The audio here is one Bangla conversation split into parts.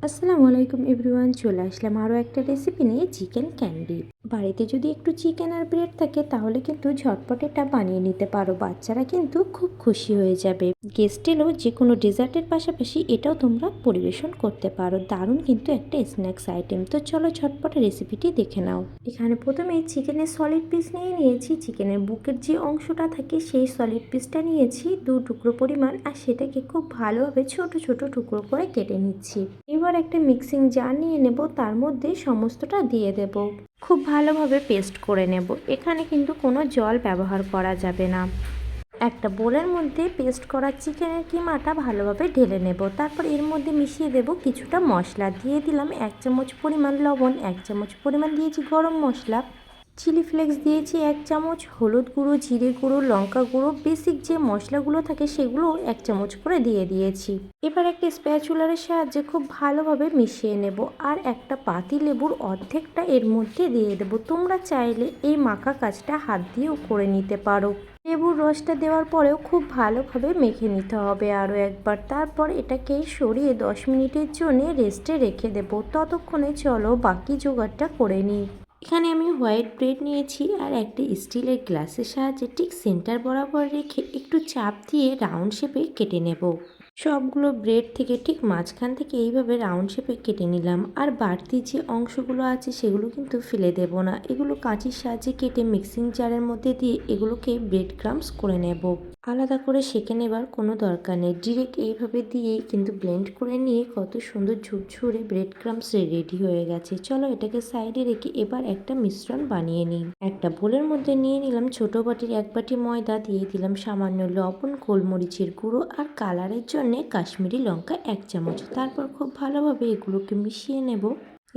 আসসালামু আলাইকুম এভরিওয়ান, চলে আসলাম আরও একটা রেসিপি নিয়ে, চিকেন ক্যান্ডি। বাড়িতে যদি একটু চিকেন আর ব্রেড থাকে তাহলে কিন্তু ঝটপট এটা বানিয়ে নিতে পারো। বাচ্চারা কিন্তু খুব খুশি হয়ে যাবে। গেস্ট এলেও যে কোনো ডেজার্টের পাশাপাশি এটাও তোমরা পরিবেশন করতে পারো। দারুণ কিন্তু একটা স্ন্যাক্স আইটেম। তো চলো ঝটপট রেসিপিটি দেখে নাও। এখানে প্রথমেই চিকেনের সলিড পিস নিয়েছি। চিকেনের বুকের যে অংশটা থাকে সেই সলিড পিসটা নিয়েছি 2 টুকরো পরিমাণ, আর সেটাকে খুব ভালোভাবে ছোট ছোট টুকরো করে কেটে নিচ্ছি। এবার একটা মিক্সিং জার নিয়ে নেব, তার মধ্যে সমস্তটা দিয়ে দেব। খুব ভালোভাবে পেস্ট করে নেব। এখানে কিন্তু কোনো জল ব্যবহার করা যাবে না। একটা বোলের মধ্যে পেস্ট করা চিকেনের কিমাটা ভালোভাবে ঢেলে নেব। তারপর এর মধ্যে মিশিয়ে দেব কিছুটা মশলা। দিয়ে দিলাম 1 চামচ পরিমাণ লবণ, 1 চামচ পরিমাণ দিয়েছি গরম মশলা, চিলি ফ্লেক্স দিয়েছি 1 চামচ, হলুদ গুঁড়ো, জিরে গুঁড়ো, লঙ্কা গুঁড়ো, বেসিক যে মশলাগুলো থাকে সেগুলো 1 চামচ করে দিয়ে দিয়েছি। এবার একটা স্প্যাচুলারের সাহায্যে খুব ভালোভাবে মিশিয়ে নেব, আর একটা পাতি লেবুর অর্ধেকটা এর মধ্যে দিয়ে দেব। তোমরা চাইলে এই মাখা কাজটা হাত দিয়েও করে নিতে পারো। লেবুর রসটা দেওয়ার পরেও খুব ভালোভাবে মেখে নিতে হবে আরও একবার। তারপর এটাকে সরিয়ে 10 মিনিটের জন্য রেস্টে রেখে দেব। ততক্ষণে চলো বাকি জোগাড়টা করে নিই। এখানে আমি হোয়াইট ব্রেড নিয়েছি, আর একটা স্টিলের গ্লাসের সাহায্যে ঠিক সেন্টার বরাবর রেখে একটু চাপ দিয়ে রাউন্ড শেপে কেটে নেব। সবগুলো ব্রেড থেকে ঠিক মাঝখান থেকে এইভাবে রাউন্ড শেপে কেটে নিলাম। আর বাড়তি যে অংশগুলো আছে সেগুলো কিন্তু ফেলে দেব না। এগুলো কাঁচির সাহায্যে কেটে মিক্সিং জারের মধ্যে দিয়ে এগুলোকে ব্রেড ক্রাম্বস করে নেব। আলাদা করে সেঁকে নেবার কোনো দরকার নেই, ডিরেক্ট এইভাবে দিয়েই কিন্তু ব্লেন্ড করে নিয়ে কত সুন্দর ঝুরঝুরে ব্রেড ক্রাম্বস রেডি হয়ে গেছে। চলো এটাকে সাইডে রেখে এবার একটা মিশ্রণ বানিয়ে নিই। একটা বোলের মধ্যে নিয়ে নিলাম ছোট বাটির 1 বাটি ময়দা, দিয়ে দিলাম সামান্য লবণ, গোলমরিচের গুঁড়ো, আর কালারের জন্য কাশ্মীরি লঙ্কা 1 চামচ। তারপর খুব ভালোভাবে এগুলোকে মিশিয়ে নেব।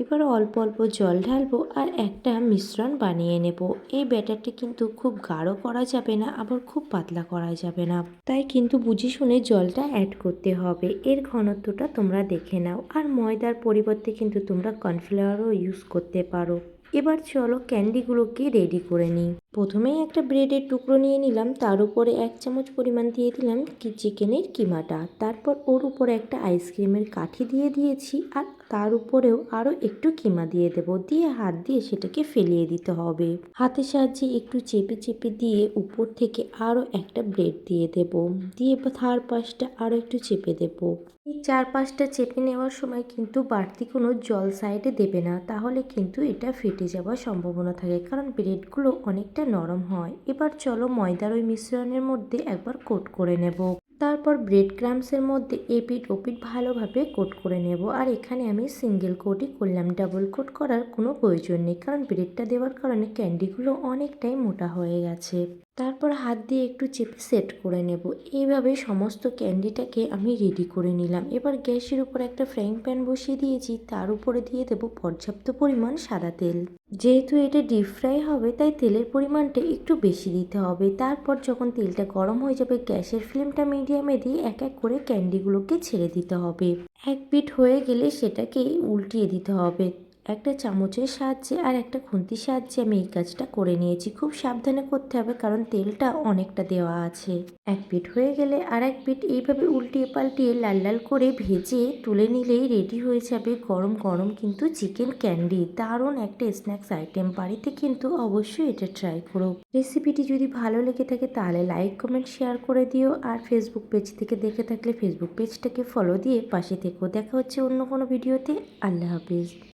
এবার অল্প অল্প জল ঢালবো আর একটা মিশ্রণ বানিয়ে নেব। এই ব্যাটারটি কিন্তু খুব গাঢ় করা যাবে না, আবার খুব পাতলা করা যাবে না, তাই কিন্তু বুঝে শুনে জলটা অ্যাড করতে হবে। এর ঘনত্বটা তোমরা দেখে নাও। আর ময়দার পরিবর্তে কিন্তু তোমরা কর্নফ্লাওয়ারও ইউজ করতে পারো। এবার চলো ক্যান্ডিগুলোকে রেডি করে নিই। প্রথমেই একটা ব্রেডের টুকরো নিয়ে নিলাম, তার উপরে 1 চামচ পরিমাণ দিয়ে দিলাম চিকেনের কিমাটা। তারপর ওর উপরে একটা আইসক্রিমের কাঠি দিয়ে দিয়েছি, আর তার উপরেও আরও একটু কিমা দিয়ে দেব। দিয়ে হাত দিয়ে সেটাকে ফেলিয়ে দিতে হবে। হাতের সাহায্যে একটু চেপে চেপে দিয়ে উপর থেকে আরও একটা ব্রেড দিয়ে দেব। দিয়ে তার পাশটা আরও একটু চেপে দেব। এই 4-5টা চেপে নেওয়ার সময় কিন্তু বাড়তি কোনো জল সাইডে দেবে না, তাহলে কিন্তু এটা ফেটে যাওয়ার সম্ভাবনা থাকে, কারণ ব্রেডগুলো অনেকটা নরম হয়। এবার চলো ময়দার ওই মিশ্রণের মধ্যে একবার কোট করে নেব। তারপর ব্রেড ক্রাম্বসের মধ্যে এপিঠ ওপিঠ ভালোভাবে কোট করে নেব। আর এখানে আমি সিঙ্গেল কোটই করলাম, ডাবল কোট করার কোনো প্রয়োজন নেই, কারণ ব্রেডটা দেওয়ার কারণে ক্যান্ডিগুলো অনেকটাই মোটা হয়ে গেছে। তারপর হাত দিয়ে একটু চেপে সেট করে নেব। এইভাবে সমস্ত ক্যান্ডিটাকে আমি রেডি করে নিলাম। এবার গ্যাসের উপর একটা ফ্রাইং প্যান বসিয়ে দিয়েছি, তার উপরে দিয়ে দেব পর্যাপ্ত পরিমাণ সাদা তেল। যেহেতু এটা ডিপ ফ্রাই হবে তাই তেলের পরিমাণটা একটু বেশি দিতে হবে। তারপর যখন তেলটা গরম হয়ে যাবে গ্যাসের ফ্লেমটা মিডিয়ামে দিয়ে এক এক করে ক্যান্ডিগুলোকে ছেড়ে দিতে হবে। এক পিঠ হয়ে গেলে সেটাকে উল্টিয়ে দিতে হবে। একটা চামচের সাহায্যে আর একটা খুন্তির সাহায্যে আমি এই কাজটা করে নিয়েছি। খুব সাবধানে করতে হবে, কারণ তেলটা অনেকটা দেওয়া আছে। এক পিঠ হয়ে গেলে আর এক পিঠ এইভাবে উল্টিয়ে পাল্টিয়ে লাল লাল করে ভেজে তুলে নিলেই রেডি হয়ে যাবে গরম গরম কিন্তু চিকেন ক্যান্ডি। দারুণ একটা স্ন্যাক্স আইটেম। বাড়িতে কিন্তু অবশ্যই এটা ট্রাই করো। রেসিপিটি যদি ভালো লেগে থাকে তাহলে লাইক কমেন্ট শেয়ার করে দিও। আর ফেসবুক পেজ থেকে দেখে থাকলে ফেসবুক পেজটাকে ফলো দিয়ে পাশে থেকো। দেখা হচ্ছে অন্য কোনো ভিডিওতে। আল্লাহ হাফিজ।